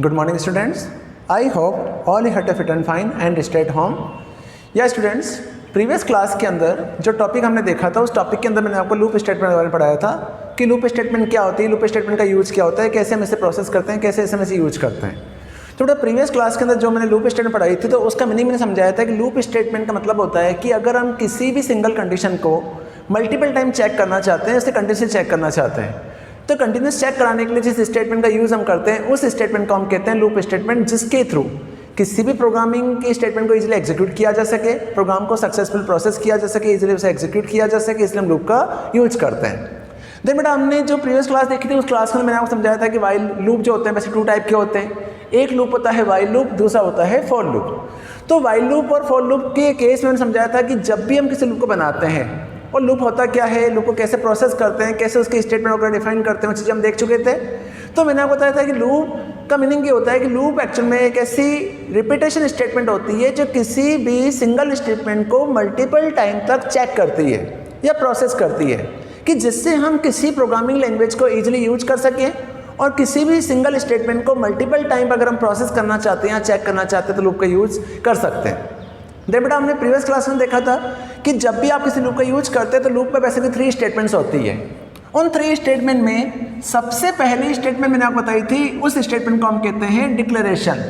Good morning students. I hope all you had a fit and fine and stay at home. या students, previous class के अंदर जो topic हमने देखा था उस टॉपिक के अंदर मैंने आपको लूप स्टेटमेंट के बारे में पढ़ाया था कि लूप स्टेटमेंट क्या होती है, लूप स्टेटमेंट का यूज़ क्या होता है, कैसे हम इसे प्रोसेस करते हैं, कैसे इसे हम इसे यूज करते हैं। तो प्रीवियस क्लास के अंदर जो मैंने लूप स्टेटमेंट पढ़ाई थी तो उसका मीनिंग मैंने समझाया था कि लूप स्टेटमेंट का मतलब होता है कि अगर हम किसी भी सिंगल कंडीशन को मल्टीपल टाइम चेक करना चाहते हैं, उसे कंटिन्यूसली चेक करना चाहते हैं, तो कंटिन्यूस चेक कराने के लिए जिस स्टेटमेंट का यूज़ हम करते हैं उस स्टेटमेंट को हम कहते हैं लूप स्टेटमेंट, जिसके थ्रू किसी भी प्रोग्रामिंग के स्टेटमेंट को इजीली एग्जीक्यूट किया जा सके, प्रोग्राम को सक्सेसफुल प्रोसेस किया जा सके, इजीली उसे एग्जीक्यूट किया जा सके, इसलिए हम लूप का यूज करते हैं। देन बेटा हमने जो प्रीवियस क्लास देखी थी उस क्लास में मैंने आपको समझाया था कि वाइल लूप जो होते हैं वैसे टू टाइप के होते हैं। एक लूप होता है वाइल लूप, दूसरा होता है फॉर लूप। तो वाइल लूप और फॉर लूप के केस में मैंने समझाया था कि जब भी हम किसी लूप को बनाते हैं, और लूप होता क्या है, लूप को कैसे प्रोसेस करते हैं, कैसे उसके स्टेटमेंट वगैरह डिफाइन करते हैं, वो चीज़ें हम देख चुके थे। तो मैंने आपको बताया था कि लूप का मीनिंग ये होता है कि लूप एक्चुअल में एक ऐसी रिपीटेशन स्टेटमेंट होती है जो किसी भी सिंगल स्टेटमेंट को मल्टीपल टाइम तक चेक करती है या प्रोसेस करती है, कि जिससे हम किसी प्रोग्रामिंग लैंग्वेज को ईजिली यूज कर सकें और किसी भी सिंगल स्टेटमेंट को मल्टीपल टाइम अगर हम प्रोसेस करना चाहते हैं या चेक करना चाहते हैं तो लूप का यूज कर सकते हैं। देख बेटा हमने प्रीवियस क्लास में देखा था कि जब भी आप किसी लूप का यूज करते हैं तो लूप में बेसिकली 3 स्टेटमेंट्स होती है। उन 3 स्टेटमेंट में सबसे पहली स्टेटमेंट मैंने आपको बताई थी, उस स्टेटमेंट को हम कहते हैं डिक्लेरेशन।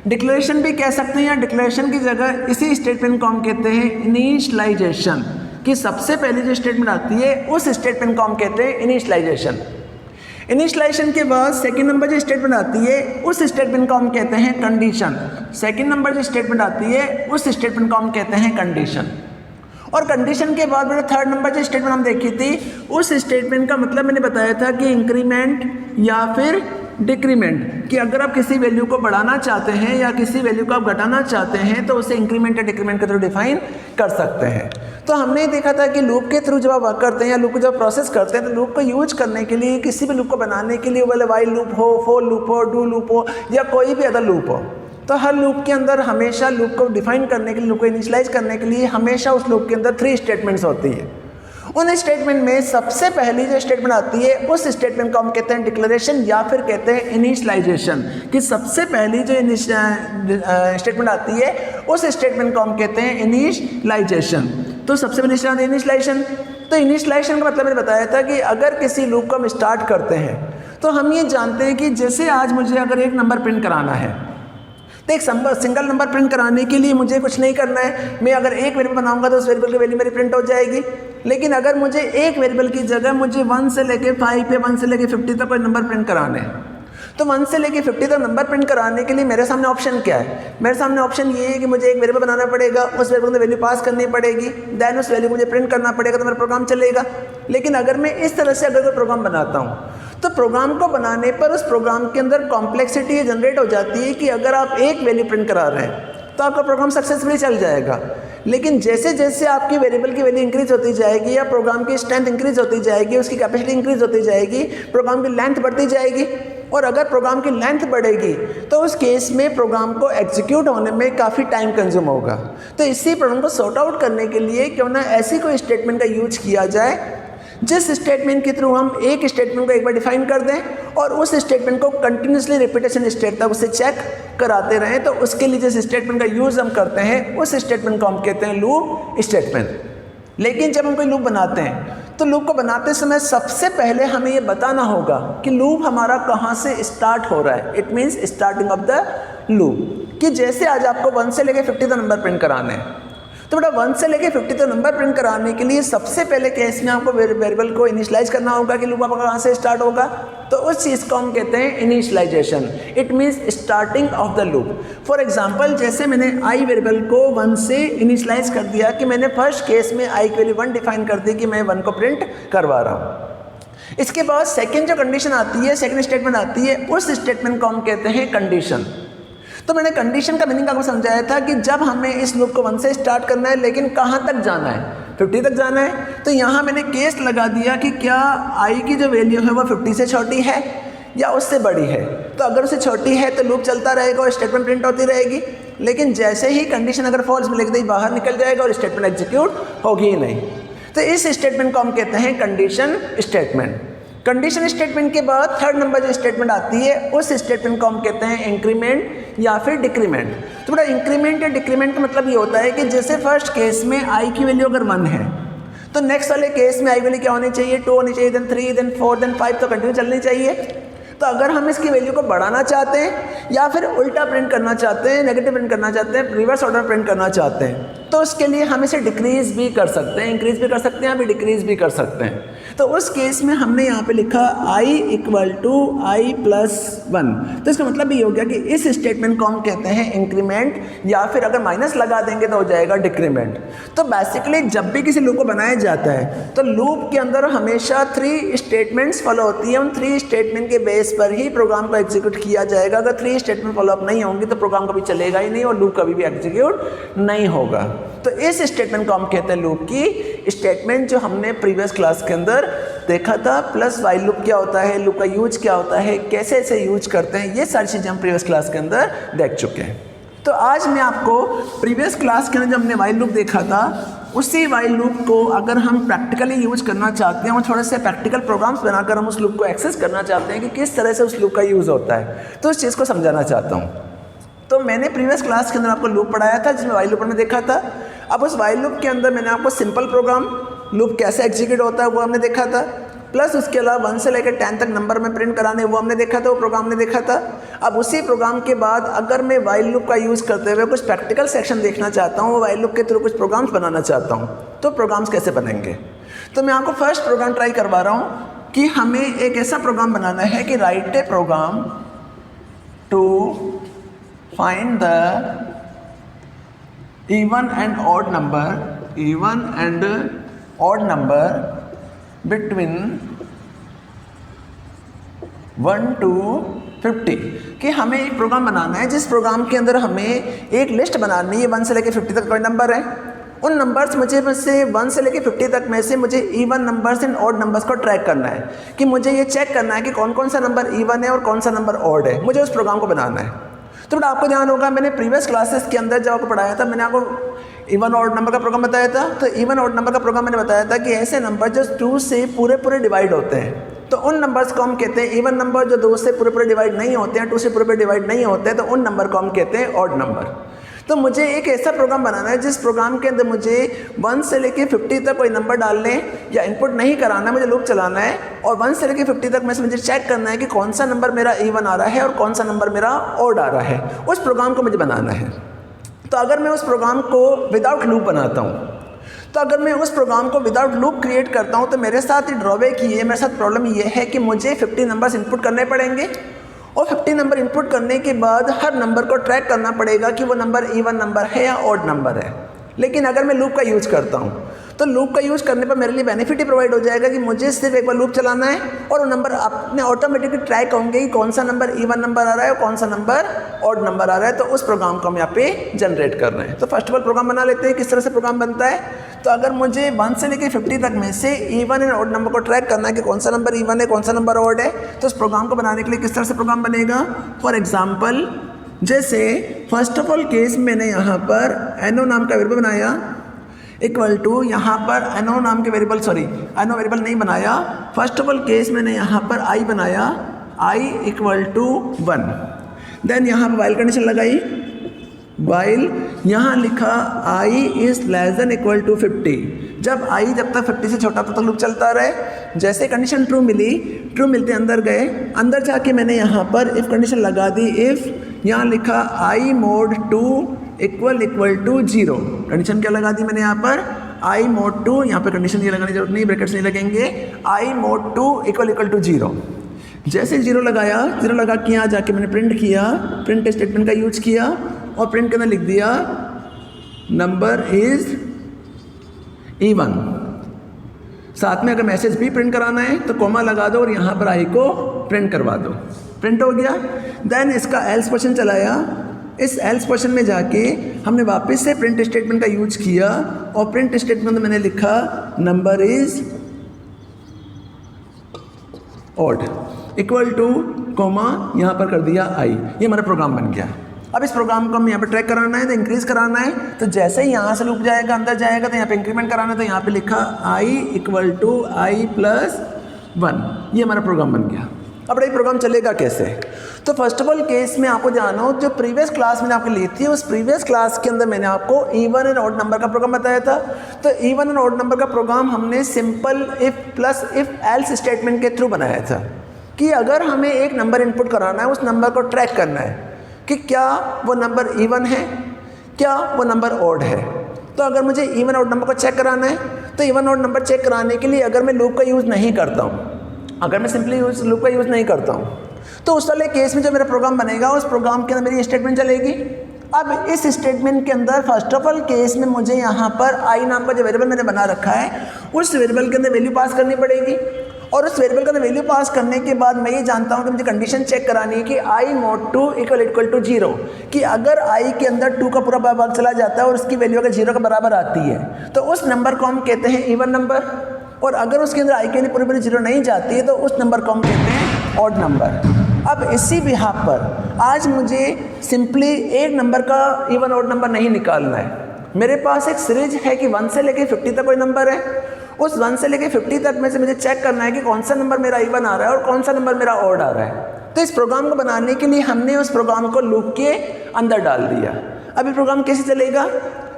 डिक्लेरेशन भी कह सकते हैं या डिक्लेरेशन की जगह इसी स्टेटमेंट को हम कहते हैं इनिशियलाइजेशन, कि सबसे पहली जो स्टेटमेंट आती है उस स्टेटमेंट को हम कहते हैं इनिशियलाइजेशन। इनिशियलाइजेशन के बाद सेकंड नंबर जो स्टेटमेंट आती है उस स्टेटमेंट को हम कहते हैं कंडीशन। सेकंड नंबर जो स्टेटमेंट आती है उस स्टेटमेंट को हम कहते हैं कंडीशन। और कंडीशन के बाद मेरा थर्ड नंबर जो स्टेटमेंट हम देखी थी उस स्टेटमेंट का मतलब मैंने बताया था कि इंक्रीमेंट या फिर डिक्रीमेंट, कि अगर आप किसी वैल्यू को बढ़ाना चाहते हैं या किसी वैल्यू को आप घटाना चाहते हैं तो उसे इंक्रीमेंट या डिक्रीमेंट के थ्रू डिफाइन कर सकते हैं। तो हमने देखा था कि लूप के थ्रू जब आप वर्क करते हैं या लूप को जब प्रोसेस करते हैं तो लूप को यूज करने के लिए, किसी भी लूप को बनाने के लिए, वाले वाइल लूप हो, फॉर लूप हो, डू लूप हो या कोई भी अदर लूप हो, तो हर लूप के अंदर हमेशा लूप को डिफाइन करने के लिए, लूप को इनिशियलाइज करने के लिए हमेशा उस लूप के अंदर 3 स्टेटमेंट्स होती है। उन स्टेटमेंट में सबसे पहली जो स्टेटमेंट आती है उस स्टेटमेंट को हम कहते हैं डिक्लेरेशन या फिर कहते हैं इनिशियलाइजेशन, कि सबसे पहली जो स्टेटमेंट आती है उस स्टेटमेंट को हम कहते हैं इनिशियलाइजेशन। तो सबसे पहले स्टेटमेंट इनिशियलाइजेशन। तो इनिशियलाइजेशन का मतलब मैंने बताया था कि अगर किसी लूप को हम स्टार्ट करते हैं तो हम ये जानते हैं कि जैसे आज मुझे अगर एक नंबर प्रिंट कराना है तो एक सिंगल नंबर प्रिंट कराने के लिए मुझे कुछ नहीं करना है। मैं अगर एक वेरिएबल बनाऊंगा तो उस वेरिएबल की वैल्यू मेरी प्रिंट हो जाएगी। लेकिन अगर मुझे एक वेरिएबल की जगह मुझे 1 से लेके 5 या 1 से लेके 50 तक कोई नंबर प्रिंट कराने हैं, तो 1 से लेके 50 तक नंबर प्रिंट कराने के लिए मेरे सामने ऑप्शन क्या है? मेरे सामने ऑप्शन ये है कि मुझे एक वेरिएबल बनाना पड़ेगा, उस वेरिएबल में वैल्यू पास करनी पड़ेगी, देन उस वैल्यू को मुझे प्रिंट करना पड़ेगा तो मेरा प्रोग्राम चलेगा। लेकिन अगर मैं इस तरह से अगर कोई प्रोग्राम बनाता हूँ तो प्रोग्राम को बनाने पर उस प्रोग्राम के अंदर कॉम्प्लेक्सिटी जनरेट हो जाती है कि अगर आप एक वैल्यू प्रिंट करा रहे हैं तो आपका प्रोग्राम सक्सेसफुली चल जाएगा। लेकिन जैसे जैसे आपकी वेरिएबल की वैल्यू इंक्रीज होती जाएगी या प्रोग्राम की स्ट्रेंथ इंक्रीज होती जाएगी, उसकी कैपेसिटी इंक्रीज होती जाएगी, प्रोग्राम की लेंथ बढ़ती जाएगी। और अगर प्रोग्राम की लेंथ बढ़ेगी तो उस केस में प्रोग्राम को एग्जीक्यूट होने में काफ़ी टाइम कंज्यूम होगा। तो इसी प्रॉब्लम को सॉर्ट आउट करने के लिए क्यों ना ऐसी कोई स्टेटमेंट का यूज किया जाए जिस स्टेटमेंट के थ्रू हम एक स्टेटमेंट को एक बार डिफाइन कर दें और उस स्टेटमेंट को कंटिन्यूसली रिपीटेशन स्टेट तक उसे चेक कराते रहें। तो उसके लिए जिस स्टेटमेंट का यूज़ हम करते हैं उस स्टेटमेंट को हम कहते हैं लूप स्टेटमेंट। लेकिन जब हम कोई लूप बनाते हैं तो लूप को बनाते समय सबसे पहले हमें ये बताना होगा कि लूप हमारा कहाँ से स्टार्ट हो रहा है। It means starting of the loop, कि जैसे आज आपको 1 से लेकर 50 तक नंबर प्रिंट कराने हैं तो बेटा 1 से लेकर 50 तक नंबर प्रिंट कराने के लिए सबसे पहले केस में आपको वेरिएबल को इनिशियलाइज करना होगा कि लूप आपका कहाँ से स्टार्ट होगा। तो उस चीज़ को हम कहते हैं initialization. It means starting of the loop. For example जैसे मैंने आई वेरिएबल को 1 से इनिशियलाइज कर दिया कि मैंने फर्स्ट केस में आई की वैल्यू 1 डिफाइन कर दी कि मैं 1 को प्रिंट करवा रहा हूँ। इसके बाद सेकेंड जो कंडीशन आती है, सेकेंड स्टेटमेंट आती है, उस स्टेटमेंट को हम कहते हैं कंडीशन। तो मैंने कंडीशन का मीनिंग आपको समझाया था कि जब हमें इस लूप को 1 से स्टार्ट करना है लेकिन कहाँ तक जाना है, 50 तक जाना है, तो यहाँ मैंने केस लगा दिया कि क्या आई की जो वैल्यू है वो 50 से छोटी है या उससे बड़ी है। तो अगर उससे छोटी है तो लूप चलता रहेगा और स्टेटमेंट प्रिंट होती रहेगी। लेकिन जैसे ही कंडीशन अगर फॉल्स मिलेगी तो बाहर निकल जाएगा और स्टेटमेंट एग्जीक्यूट होगी ही नहीं। तो इस स्टेटमेंट को हम कहते हैं कंडीशन स्टेटमेंट। कंडीशन स्टेटमेंट के बाद थर्ड नंबर जो स्टेटमेंट आती है उस स्टेटमेंट को हम कहते हैं इंक्रीमेंट या फिर डिक्रीमेंट। तो बेटा इंक्रीमेंट या डिक्रीमेंट का मतलब ये होता है कि जैसे फर्स्ट केस में आई की वैल्यू अगर 1 है तो नेक्स्ट वाले केस में आई वैल्यू क्या होनी चाहिए, 2 होनी चाहिए, देन 3, देन 4, देन 5, तो कंटिन्यू चलनी चाहिए। तो अगर हम इसकी वैल्यू को बढ़ाना चाहते हैं या फिर उल्टा प्रिंट करना चाहते हैं, नेगेटिव प्रिंट करना चाहते हैं, रिवर्स ऑर्डर प्रिंट करना चाहते हैं, तो उसके लिए हम इसे डिक्रीज भी कर सकते हैं, इंक्रीज भी कर सकते हैं, अभी डिक्रीज भी कर सकते हैं। तो उस केस में हमने यहाँ पे लिखा i = i + 1। तो इसका मतलब ये हो गया कि इस स्टेटमेंट को हम कहते हैं इंक्रीमेंट, या फिर अगर माइनस लगा देंगे तो हो जाएगा डिक्रीमेंट। तो बेसिकली जब भी किसी लूप को बनाया जाता है तो लूप के अंदर हमेशा 3 स्टेटमेंट्स फॉलो होती है। उन 3 स्टेटमेंट के बेस पर ही प्रोग्राम को एग्जीक्यूट किया जाएगा। अगर 3 स्टेटमेंट फॉलोअप नहीं होंगे तो प्रोग्राम कभी चलेगा ही नहीं और लूप कभी भी एग्जीक्यूट नहीं होगा। तो इस स्टेटमेंट को हम कहते हैं लूप की स्टेटमेंट, जो हमने प्रीवियस क्लास के अंदर देखा था। प्लस वाइल लूप क्या होता है, लूप का यूज क्या होता है, कैसे इसे यूज करते हैं, ये सारी चीज़ें हम प्रीवियस क्लास के अंदर देख चुके हैं। तो आज मैं आपको प्रीवियस क्लास के अंदर जब हमने वाइल लूप देखा था उसी वाइल लूप को अगर हम प्रैक्टिकली यूज करना चाहते हैं और थोड़े से प्रैक्टिकल प्रोग्राम्स बनाकर हम उस लूप को एक्सेस करना चाहते हैं कि किस तरह से उस लूप का यूज़ होता है, तो उस चीज़ को समझाना चाहता हूँ। तो मैंने प्रीवियस क्लास के अंदर आपको लूप पढ़ाया था जिसमें वाइल लूप ने देखा था। अब उस वाइल लूप के अंदर मैंने आपको सिंपल प्रोग्राम लूप कैसे एग्जीक्यूट होता है वो हमने देखा था, प्लस उसके अलावा 1 से लेकर 10 तक नंबर में प्रिंट कराने वो हमने देखा था, वो प्रोग्राम हमने देखा था। अब उसी प्रोग्राम के बाद अगर मैं वाइल लूप का यूज़ करते हुए कुछ प्रैक्टिकल सेक्शन देखना चाहता हूँ, वाइल लूप के थ्रू कुछ प्रोग्राम्स बनाना चाहता हूँ, तो प्रोग्राम्स कैसे बनेंगे। तो मैं आपको फर्स्ट प्रोग्राम ट्राई करवा रहा हूँ कि हमें एक ऐसा प्रोग्राम बनाना है कि write a program to find the even and odd number between 1 to 50। कि हमें एक प्रोग्राम बनाना है जिस प्रोग्राम के अंदर हमें एक लिस्ट बनानी है 1 से लेकर 50 तक कोई नंबर है। उन नंबर्स मुझे से 1 से लेकर 50 तक में से मुझे even numbers and odd numbers को ट्रैक करना है, कि मुझे ये चेक करना है कि कौन कौन सा नंबर इवन है और कौन सा नंबर ऑड है, मुझे उस प्रोग्राम को बनाना है। तो बेटा आपको ध्यान होगा मैंने प्रीवियस क्लासेस के अंदर जब आपको पढ़ाया था मैंने आपको इवन ऑड नंबर का प्रोग्राम बताया था। तो इवन ऑड नंबर का प्रोग्राम मैंने बताया था कि ऐसे नंबर जो 2 से पूरे डिवाइड होते हैं तो उन नंबर्स को हम कहते हैं इवन नंबर। जो 2 से पूरे डिवाइड नहीं होते हैं, 2 से पूरे डिवाइड नहीं होते हैं, तो उन नंबर को हम कहते हैं ऑड नंबर। तो मुझे एक ऐसा प्रोग्राम बनाना है जिस प्रोग्राम के अंदर मुझे 1 से लेकर 50 तक कोई नंबर डालने या इनपुट नहीं कराना है, मुझे लूप चलाना है और 1 से लेकर 50 तक में से मुझे चेक करना है कि कौन सा नंबर मेरा इवन आ रहा है और कौन सा नंबर मेरा ऑड आ रहा है। उस प्रोग्राम को मुझे बनाना है। तो अगर मैं उस प्रोग्राम को विदाउट लूप बनाता हूँ, तो अगर मैं उस प्रोग्राम को विदाउट लूप क्रिएट करता हूँ तो मेरे साथ ड्रॉबैक ये है, मेरे साथ प्रॉब्लम ये है कि मुझे 50 नंबर्स इनपुट करने पड़ेंगे और 50 नंबर इनपुट करने के बाद हर नंबर को ट्रैक करना पड़ेगा कि वो नंबर इवन नंबर है या ऑड नंबर है। लेकिन अगर मैं लूप का यूज़ करता हूँ तो लूप का यूज़ करने पर मेरे लिए बेनिफिट ही प्रोवाइड हो जाएगा कि मुझे सिर्फ एक बार लूप चलाना है और वो नंबर अपने ऑटोमेटिकली ट्रैक होंगे कि कौन सा नंबर इवन नंबर आ रहा है और कौन सा नंबर ऑड नंबर आ रहा है। तो उस प्रोग्राम को हम यहाँ पे जनरेट कर रहे हैं। तो फर्स्ट ऑफ ऑल प्रोग्राम बना लेते हैं किस तरह से प्रोग्राम बनता है। तो अगर मुझे 1 से लेकर 50 तक में से इवन एंड ऑड नंबर को ट्रैक करना है कि कौन सा नंबर इवन है कौन सा नंबर ऑड है, तो उस प्रोग्राम को बनाने के लिए किस तरह से प्रोग्राम बनेगा। फॉर एग्जाम्पल जैसे फर्स्ट ऑफ ऑल केस मैंने यहाँ पर एनो नाम का वेरिएबल बनाया इक्वल टू यहाँ पर एनो नाम के वेरिएबल एनो वेरिएबल नहीं बनाया। फर्स्ट ऑफ ऑल केस मैंने यहाँ पर आई बनाया i = 1। देन यहाँ पर वाइल कंडीशन लगाई, वाइल यहाँ लिखा i < 50। जब जब तक 50 से छोटा तक लूप चलता रहे। जैसे कंडीशन ट्रू मिली, ट्रू मिलते अंदर गए, अंदर जाके मैंने यहाँ पर इफ़ कंडीशन लगा दी। इफ़ यहाँ लिखा i mod 2 = 0। कंडीशन क्या लगा दी मैंने यहाँ पर i mod 2, यहाँ पर कंडीशन ये लगाने की जरूरत नहीं, ब्रैकेट्स नहीं लगेंगे। i mod 2 = 0। जैसे 0 लगाया, 0 लगा के यहाँ जाके मैंने प्रिंट किया, प्रिंट स्टेटमेंट का यूज किया और प्रिंट के अंदर लिख दिया नंबर इज इवन। साथ में अगर मैसेज भी प्रिंट कराना है तो कॉमा लगा दो और यहाँ पर आई को प्रिंट करवा दो। प्रिंट हो गया। देन इसका एल्स क्वेश्चन चलाया। इस एल्स क्वेश्चन में जाके हमने वापस से प्रिंट स्टेटमेंट का यूज किया और प्रिंट स्टेटमेंट में मैंने लिखा number is odd equal two comma यहाँ पर कर दिया आई। ये हमारा प्रोग्राम बन गया। अब इस प्रोग्राम को हम यहाँ पे ट्रैक कराना है तो इंक्रीज कराना है। तो जैसे ही यहाँ से लूप जाएगा अंदर जाएगा तो यहाँ पे इंक्रीमेंट कराना है। तो यहाँ पे लिखा i = i + 1, ये हमारा प्रोग्राम बन गया। अब ये प्रोग्राम चलेगा कैसे? तो फर्स्ट ऑफ ऑल केस में आपको जानना हो, जो प्रीवियस क्लास मैंने आपको ली थी, उस प्रीवियस क्लास के अंदर मैंने आपको इवन एंड ऑड नंबर का प्रोग्राम बताया था। तो इवन एंड ऑड नंबर का प्रोग्राम हमने simple if plus if else statement के थ्रू बनाया था कि अगर हमें एक नंबर इनपुट कराना है, उस नंबर को ट्रैक करना है कि क्या वो नंबर इवन है, क्या वो नंबर ऑड है। तो अगर मुझे इवन ऑड नंबर को चेक कराना है, तो इवन ऑड नंबर चेक कराने के लिए अगर मैं लूप का यूज़ नहीं करता हूँ, अगर मैं सिंपली लूप का यूज़ नहीं करता हूँ, तो उस वाले केस में जो मेरा प्रोग्राम बनेगा, उस प्रोग्राम के अंदर मेरी स्टेटमेंट चलेगी। अब इस स्टेटमेंट के अंदर फर्स्ट ऑफ ऑल केस में मुझे यहाँ पर आई नाम का जो वेरिएबल मैंने बना रखा है, उस वेरिएबल के अंदर वैल्यू पास करनी पड़ेगी। और उस वेरिएबल के अंदर वैल्यू पास करने के बाद मैं ये जानता हूँ कि मुझे कंडीशन चेक करानी है कि आई mod 2 इक्वल टू 0, कि अगर आई के अंदर 2 का पूरा भाग चला जाता है और उसकी वैल्यू अगर 0 के बराबर आती है, तो उस नंबर को हम कहते हैं इवन नंबर। और अगर उसके अंदर आई के लिए पूरी 0 नहीं जाती है, तो उस नंबर को हम कहते हैं ऑड नंबर। अब इसी बिहाफ पर आज मुझे सिंपली एक नंबर का इवन ऑड नंबर नहीं निकालना है। मेरे पास एक सीरीज है कि 1 से लेके 50 तक कोई नंबर है। उस 1 से लेके 50 तक में से मुझे चेक करना है कि कौन सा नंबर मेरा इवन आ रहा है और कौन सा नंबर मेरा ऑड आ रहा है। तो इस प्रोग्राम को बनाने के लिए हमने उस प्रोग्राम को लूप के अंदर डाल दिया। अब ये प्रोग्राम कैसे चलेगा?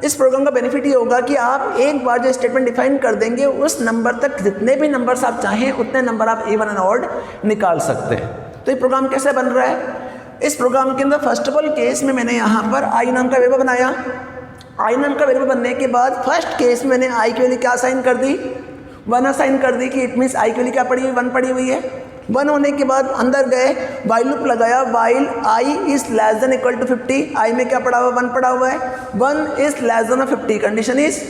इस प्रोग्राम का बेनिफिट ये होगा कि आप एक बार जो स्टेटमेंट डिफाइन कर देंगे, उस नंबर तक जितने भी नंबर्स आप चाहें उतने नंबर आप इवन एंड ऑड निकाल सकते हैं। तो ये प्रोग्राम कैसे बन रहा है? इस प्रोग्राम के अंदर फर्स्ट ऑफ ऑल केस में मैंने यहाँ पर आई नाम का वेरिएबल बनाया। आई नाम का वेरिएबल बनने के बाद फर्स्ट केस में मैंने आई की वैल्यू क्या असाइन कर दी? 1 असाइन कर दी, कि इट मीन्स आई की वैल्यू क्या पड़ी हुई? 1 पड़ी हुई है। 1 होने के बाद अंदर गए, वाइल लूप लगाया, while i is less than equal to 50। I में क्या पड़ा हुआ? 1 पड़ा हुआ है। 1 is less than 50, condition is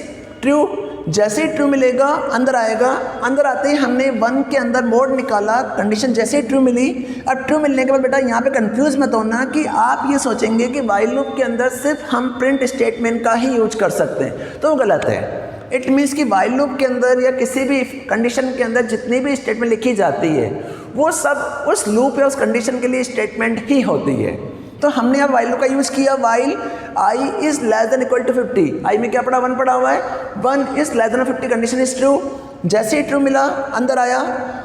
true. जैसे ही ट्रू मिलेगा अंदर आएगा। अंदर आते ही हमने 1 के अंदर मोड निकाला, कंडीशन जैसे ही ट्रू मिली। अब ट्रू मिलने के बाद बेटा यहाँ पे कंफ्यूज मत होना कि आप ये सोचेंगे कि वाइल लूप के अंदर सिर्फ हम प्रिंट स्टेटमेंट का ही यूज कर सकते हैं, तो वो गलत है। इट मीन्स कि वाइल लूप के अंदर या किसी भी कंडीशन के अंदर जितनी भी स्टेटमेंट लिखी जाती है, वो सब उस लूप या उस कंडीशन के लिए स्टेटमेंट ही होती है। तो हमने अब वाइल लूप का यूज़ किया। While i is less than equal to 50, i में क्या पड़ा? 1 पड़ा हुआ है। 1 is less than 50, condition is true. जैसे ही ट्रू मिला अंदर आया।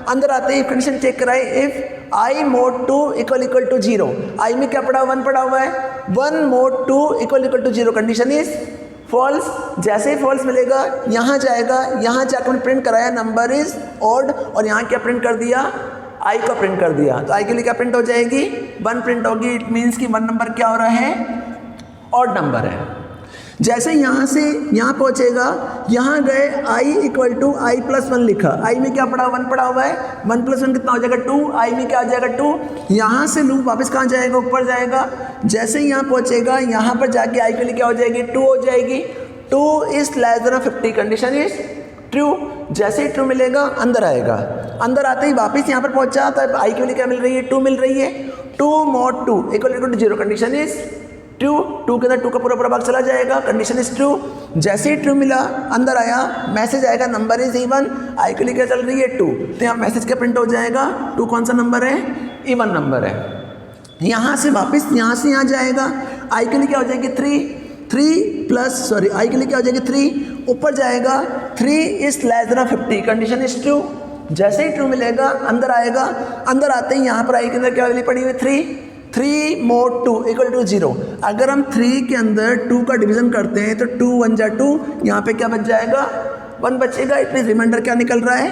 अंदर आते ही कंडीशन चेक कराए, if i mod 2 equal to 0, i में क्या पड़ा? 1 पड़ा हुआ है। 1 mod 2 equal to 0, condition is false. जैसे ही फॉल्स मिलेगा यहाँ जाएगा, यहाँ जाकर मैंने प्रिंट कराया नंबर इज ऑड, और यहाँ क्या प्रिंट कर दिया? आई को प्रिंट कर दिया। तो आई के लिए क्या प्रिंट हो जाएगी? 1 प्रिंट होगी। इट मीन्स कि 1 नंबर क्या हो रहा है? ऑड नंबर है। जैसे यहाँ से यहाँ पहुँचेगा, यहाँ गए I equal to I plus 1 लिखा, आई में क्या पड़ा? 1 पड़ा हुआ है। 1 प्लस 1 कितना हो जाएगा? 2, आई में क्या आ जाएगा? 2। यहाँ से लूप वापस कहाँ जाएगा? ऊपर जाएगा। जैसे ही यहाँ पहुँचेगा, यहाँ पर जाके आई के लिए क्या हो जाएगी? 2 हो जाएगी। 2 is less than 50, condition is true. जैसे ही ट्रू मिलेगा अंदर आएगा। अंदर आते ही वापस यहाँ पर पहुँचा, तो आई के लिए क्या मिल रही है? 2 मिल रही है। 2 mod 2 equal to 0, condition is true. 2 के अंदर 2 का पूरा भाग चला जाएगा, कंडीशन इज ट्रू। जैसे ही ट्रू मिला अंदर आया, मैसेज आएगा नंबर इज इवन, आई के लिए क्या चल रही है? 2। तो यहाँ मैसेज क्या प्रिंट हो जाएगा? 2 कौन सा नंबर है? इवन नंबर है। यहाँ से वापस यहाँ से यहाँ जाएगा, आई के लिए क्या हो जाएगी? 3 आई के लिए क्या हो जाएगी? 3। ऊपर जाएगा, 3 is less than 50, condition is true. जैसे ही ट्रू मिलेगा अंदर आएगा। अंदर आते ही यहाँ पर आई के अंदर क्या वैल्यू पड़ी हुई? 3 mod 2 इक्वल टू 0। अगर हम 3 के अंदर 2 का डिवीजन करते हैं तो 2 1 जा 2, यहाँ पे क्या बच जाएगा? 1 बचेगा। इतने रिमाइंडर क्या निकल रहा है?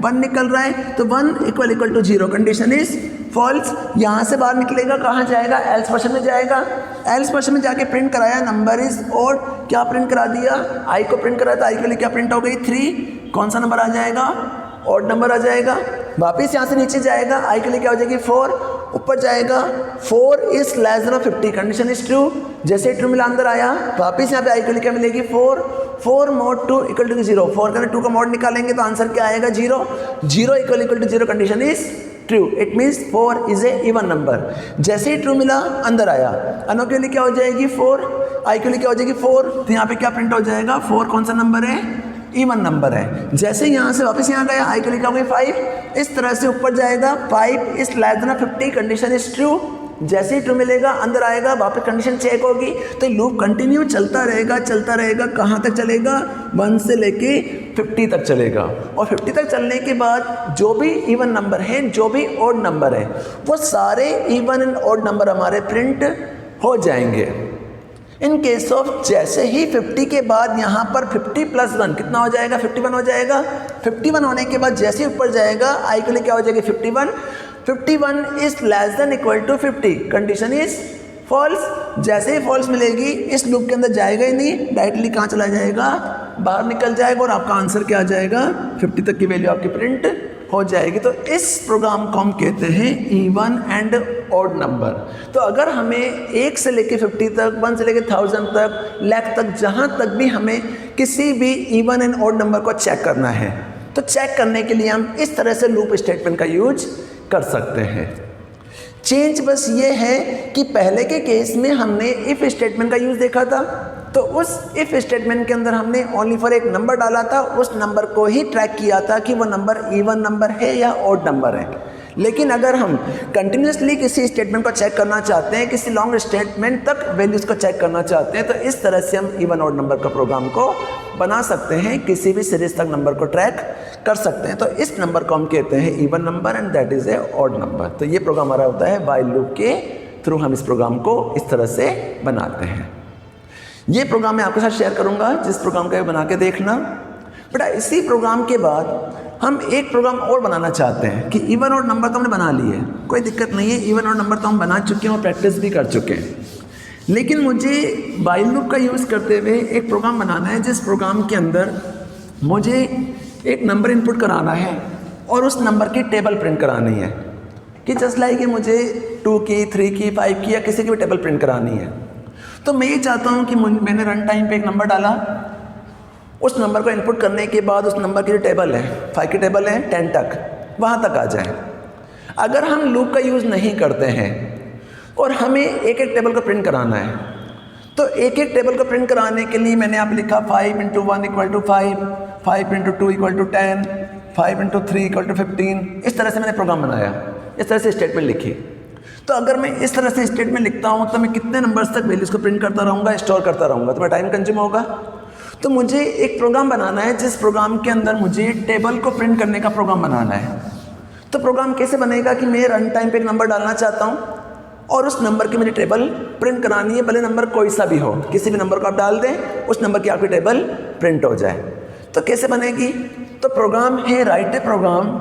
1 निकल रहा है। तो 1 equal to 0, condition is false. यहाँ से बाहर निकलेगा, कहाँ जाएगा? एल्स पोर्शन में जाएगा। एल्स पोर्शन में जाके प्रिंट कराया नंबर इज ऑड, क्या प्रिंट करा दिया? आई को प्रिंट कराया, तो आई के लिए क्या प्रिंट हो गई? 3। कौन सा नंबर आ जाएगा? ऑड नंबर आ जाएगा। वापिस यहाँ से नीचे जाएगा, आई के लिए क्या हो जाएगी? 4। ऊपर जाएगा, 4 is less than 50, condition is true. जैसे ट्रू मिला अंदर आया, वापिस यहाँ पे आई के लिए क्या मिलेगी? 4 mod 2 इक्वल टू 0। 4 का 2 का मॉड निकालेंगे तो आंसर क्या आएगा? 0 equal to 0, condition is true. It means 4 is a even number. जैसे ही ट्रू मिला अंदर आया, अनो के लिए क्या हो जाएगी? 4, आई के लिए क्या हो जाएगी? 4। तो यहाँ पे क्या प्रिंट हो जाएगा? 4 कौन सा नंबर है? इवन नंबर है। जैसे यहाँ से वापस यहाँ गया, आई के लिए क्या हो गई? 5। इस तरह से ऊपर जाएगा, 5 is less than 50, condition is true. जैसे ही ट्रू मिलेगा अंदर आएगा, वापस कंडीशन चेक होगी, तो लूप कंटिन्यू चलता रहेगा। कहाँ तक चलेगा? 1 से लेके 50 तक चलेगा। और 50 तक चलने के बाद जो भी इवन नंबर है, जो भी ऑड नंबर है, वो सारे इवन एंड ऑड नंबर हमारे प्रिंट हो जाएंगे। इन केस ऑफ जैसे ही 50 के बाद यहाँ पर 50 + 1 कितना हो जाएगा? 51 हो जाएगा। 51 होने के बाद जैसे ही ऊपर जाएगा आई के लिए क्या हो जाएगी? 51 is less than equal to 50, condition is false. जैसे ही फॉल्स मिलेगी इस लूप के अंदर जाएगा ही नहीं, डायरेक्टली कहाँ चला जाएगा? बाहर निकल जाएगा और आपका आंसर क्या आ जाएगा? 50 तक की वैल्यू आपकी प्रिंट हो जाएगी। तो इस प्रोग्राम को हम कहते हैं इवन एंड ऑड नंबर। तो अगर हमें 1 से लेके 50 तक, 1 से लेके 1000 तक, लाख तक, जहाँ तक भी हमें किसी भी इवन एंड ऑड नंबर को चेक करना है, तो चेक करने के लिए हम इस तरह से लूप स्टेटमेंट का यूज कर सकते हैं। चेंज बस ये है कि पहले के केस में हमने इफ स्टेटमेंट का यूज देखा था, तो उस इफ स्टेटमेंट के अंदर हमने ओनली फॉर एक नंबर डाला था, उस नंबर को ही ट्रैक किया था कि वो नंबर इवन नंबर है या ऑड नंबर है। लेकिन अगर हम कंटिन्यूसली किसी स्टेटमेंट को चेक करना चाहते हैं, किसी लॉन्ग स्टेटमेंट तक वैल्यूज़ को चेक करना चाहते हैं, तो इस तरह से हम इवन ऑड नंबर का प्रोग्राम को बना सकते हैं, किसी भी सीरीज तक नंबर को ट्रैक कर सकते हैं। तो इस नंबर को हम कहते हैं even number and that is a odd number. तो ये प्रोग्राम हमारा होता है व्हाइल लूप के थ्रू हम इस प्रोग्राम को इस तरह से बनाते हैं। ये प्रोग्राम मैं आपके साथ शेयर करूंगा, जिस प्रोग्राम का बना के देखना। बेटा इसी प्रोग्राम के बाद हम एक प्रोग्राम और बनाना चाहते हैं कि इवन और नंबर तो हमने बना लिए, कोई दिक्कत नहीं है, इवन और नंबर तो हम बना चुके हैं और प्रैक्टिस भी कर चुके हैं। लेकिन मुझे व्हाइल लूप का यूज़ करते हुए एक प्रोग्राम बनाना है, जिस प्रोग्राम के अंदर मुझे एक नंबर इनपुट कराना है और उस नंबर की टेबल प्रिंट करानी है। कि जस्ट लाइक कि मुझे 2 की, 3 की, 5 की या किसी की भी टेबल प्रिंट करानी है। तो मैं ये चाहता हूँ कि मैंने रन टाइम पे एक नंबर डाला, उस नंबर को इनपुट करने के बाद उस नंबर की जो टेबल है, 5 की टेबल है 10 तक, वहाँ तक आ जाए। अगर हम लूप का यूज़ नहीं करते हैं और हमें एक एक टेबल को प्रिंट कराना है, तो एक एक टेबल को प्रिंट कराने के लिए मैंने आप लिखा 5 × 1 = 5, 5 × 2 = 10, 5 × 3 = 15। इस तरह से मैंने प्रोग्राम बनाया, इस तरह से स्टेटमेंट लिखी। तो अगर मैं इस तरह से स्टेटमेंट लिखता हूँ तो मैं कितने नंबर्स तक वैल्यूज़ को प्रिंट करता रहूँगा, स्टोर करता रहूँगा, तो मेरा टाइम कंज्यूम होगा। तो मुझे एक प्रोग्राम बनाना है जिस प्रोग्राम के अंदर मुझे टेबल को प्रिंट करने का प्रोग्राम बनाना है। तो प्रोग्राम कैसे बनेगा कि मैं रन टाइम पे एक नंबर डालना चाहता हूँ और उस नंबर की मुझे टेबल प्रिंट करानी है, भले नंबर कोई सा भी हो, किसी भी नंबर को आप डाल दें, उस नंबर की आपकी टेबल प्रिंट हो जाए। तो कैसे बनेगी? तो प्रोग्राम है राइट ए प्रोग्राम